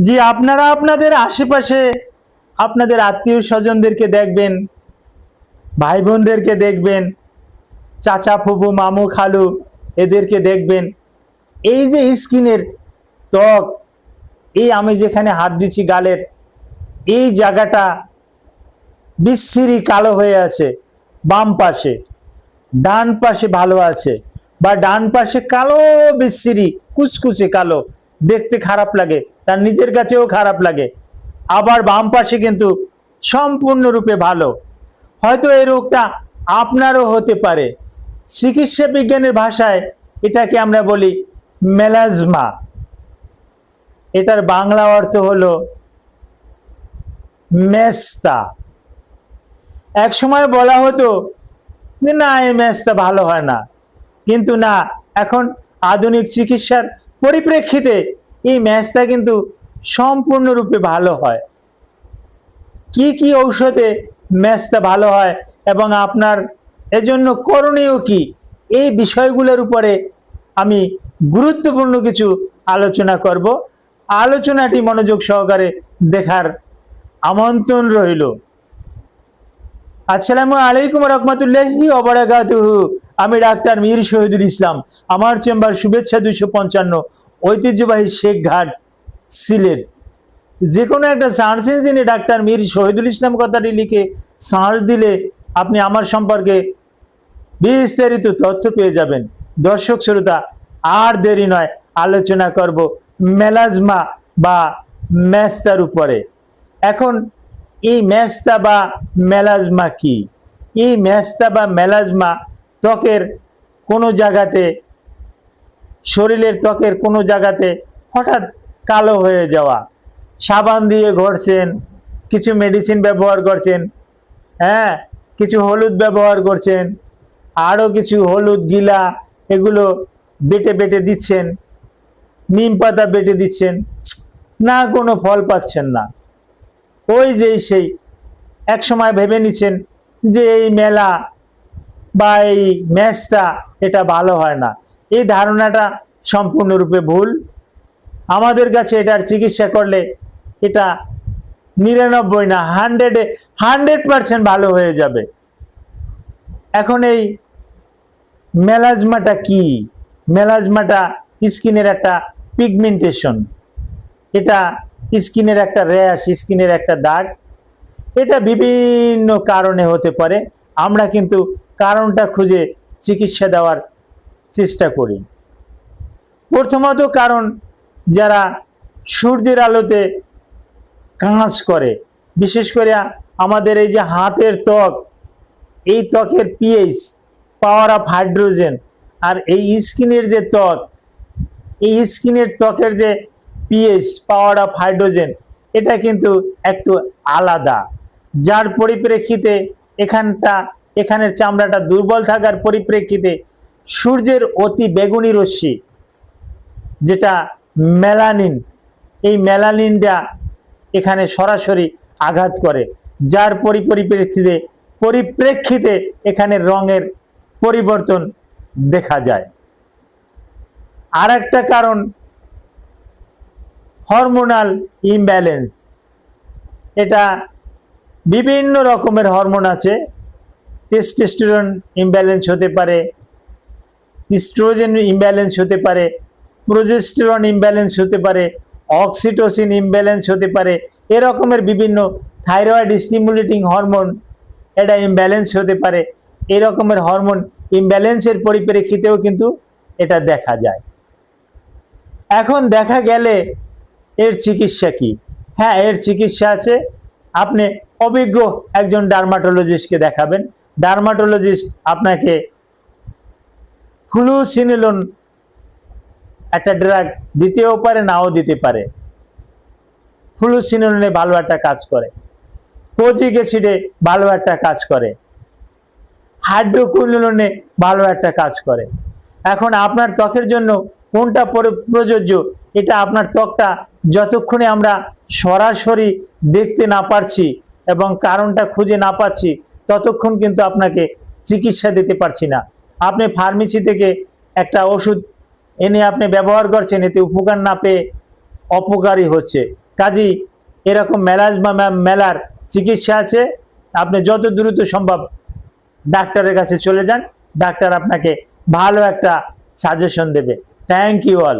যে আপনারা আপনাদের আশেপাশে আপনাদের আত্মীয় স্বজনদেরকে দেখবেন, ভাই বোনদেরকে দেখবেন, চাচা ফুফু মামু খালু এদেরকে দেখবেন, এই যে স্কিনের ত্বক, এই আমি যেখানে হাত দিচ্ছি গালের এই জায়গাটা বিশ্রী কালো হয়ে আছে, বাম পাশে, ডান পাশে ভালো আছে, বা ডান পাশে কালো বিশ্রী কুচকুচে কালো, দেখতে খারাপ লাগে, তার নিজের কাছেও খারাপ লাগে। আবার বাম পাশে কিন্তু সম্পূর্ণরূপে ভালো। হয়তো এই রোগটা আপনারও হতে পারে। চিকিৎসা বিজ্ঞানের ভাষায় এটাকে আমরা বলি মেলাজমা। এটার বাংলা অর্থ হলো মেস্তা। এক সময় বলা হতো যে না, এই মেস্তা ভালো হয় না, কিন্তু না, এখন আধুনিক চিকিৎসার পরিপ্রেক্ষিতে এই মেস্তা কিন্তু সম্পূর্ণরূপে ভালো হয়। কি কি ঔষধে মেস্তা ভালো হয় এবং আপনার এজন্য করণীয় কি, এই বিষয়গুলোর উপরে আমি গুরুত্বপূর্ণ কিছু আলোচনা করব। আলোচনাটি মনোযোগ সহকারে দেখার আমন্ত্রণ রইল। আসসালামু আলাইকুম রহমতুল্লাহি ওয়া বারাকাতুহু। আমি ডাক্তার মীর শহীদুল ইসলাম। আমার চেম্বার শুভেচ্ছা 255, ঐতিহ্যবাহী শেখ ঘাট, সিলেট। যে কোনো একটা সার্চ ইঞ্জিনে ডাক্তার মীর শহীদুল ইসলাম কথাটি লিখে সার্চ দিলে আপনি আমার সম্পর্কে বিস্তারিত তথ্য পেয়ে যাবেন। দর্শক শ্রোতা, আর দেরি নয়, আলোচনা করব মেলাজমা বা মেস্তার উপরে। এখন এই মেস্তা বা মেলাজমা কি? এই মেস্তা বা মেলাজমা ত্বকের কোনো জায়গাতে, শরীরের ত্বকের কোনো জায়গাতে হঠাৎ কালো হয়ে যাওয়া, সাবান দিয়ে ঘষছেন, কিছু মেডিসিন ব্যবহার করছেন, হ্যাঁ, কিছু হলুদ ব্যবহার করছেন, আরও কিছু হলুদ গিলা এগুলো বেটে বেটে দিচ্ছেন, নিম পাতা বেটে দিচ্ছেন, না কোনো ফল পাচ্ছেন না। ওই যে সেই এক সময় ভেবে নিচ্ছেন যে এই মেলা বা এই মেস্তা এটা ভালো হয় না। এই ধারণাটা সম্পূর্ণরূপে ভুল। আমাদের কাছে এটার চিকিৎসা করলে এটা 99 না 100% ভালো হয়ে যাবে। এখন এই মেলাজমাটা কি? মেলাজমাটা স্কিনের একটা পিগমেন্টেশন, এটা স্কিনের একটা র্যাশ, স্কিনের একটা দাগ। এটা বিভিন্ন কারণে হতে পারে, আমরা কিন্তু কারণটা খুঁজে চিকিৎসা দেওয়ার চেষ্টা করি। প্রথমত কারণ, যারা সূর্যের আলোতে কাজ করে, বিশেষ করে আমাদের এই যে হাতের ত্বক, এই ত্বকের পিএইচ, পাওয়ার অফ হাইড্রোজেন, আর এই স্কিনের যে ত্বক, এই স্কিনের ত্বকের যে পিএইচ, পাওয়ার অফ হাইড্রোজেন, এটা কিন্তু একটু আলাদা। যার পরিপ্রেক্ষিতে এখানের চামড়াটা দুর্বল থাকার পরিপ্রেক্ষিতে সূর্যের অতি বেগুনি রশ্মি, যেটা মেলানিন, এই মেলানিনটা এখানে সরাসরি আঘাত করে, যার পরিপ্রেক্ষিতে এখানে রঙের পরিবর্তন দেখা যায়। আর একটা কারণ হরমোনাল ইমব্যালেন্স। এটা বিভিন্ন রকমের হরমোন আছে। টেস্টোস্টেরন ইমব্যালেন্স হতে পারে, ইস্ট্রোজেন ইমব্যালেন্স হতে পারে, প্রোজেস্টেরন ইমব্যালেন্স হতে পারে, অক্সিটোসিন ইমব্যালেন্স হতে পারে, এরকমের বিভিন্ন থাইরয়েড স্টিমুলেটিং হরমোন এটা ইমব্যালেন্স হতে পারে। এরকমের হরমোন ইমব্যালেন্সের পরিপ্রেক্ষিতেও কিন্তু এটা দেখা যায়। এখন দেখা গেলে এর চিকিৎসা কি? হ্যাঁ, এর চিকিৎসা আছে। আপনি অভিজ্ঞ একজন ডার্মাটোলজিস্টকে দেখাবেন। ডার্মাটোলজিস্ট আপনাকে ফ্লুসিনোলন একটা ড্রাগ দিতেও পারে, নাও দিতে পারে। ফ্লুসিনোলনে ভালো একটা কাজ করে, কোজিক অ্যাসিডে ভালো একটা কাজ করে, হাইড্রোকুইনোলনে ভালো একটা কাজ করে। এখন আপনার ত্বকের জন্য কোনটা প্রযোজ্য, এটা আপনার ত্বকটা যতক্ষণে আমরা সরাসরি দেখতে না পারছি এবং কারণটা খুঁজে না পাচ্ছি, ততক্ষণ কিন্তু আপনাকে চিকিৎসা দিতে পারছি না। আপনি ফার্মেসি থেকে একটা ওষুধ এনে আপনি ব্যবহার করছেন, এতে উপকার না পেয়ে অপকারী হচ্ছে। কাজী এরকম মেলার চিকিৎসা আছে, আপনি যত দ্রুত সম্ভব ডাক্তারের কাছে চলে যান, ডাক্তার আপনাকে ভালো একটা সাজেশন দেবে। Thank you all.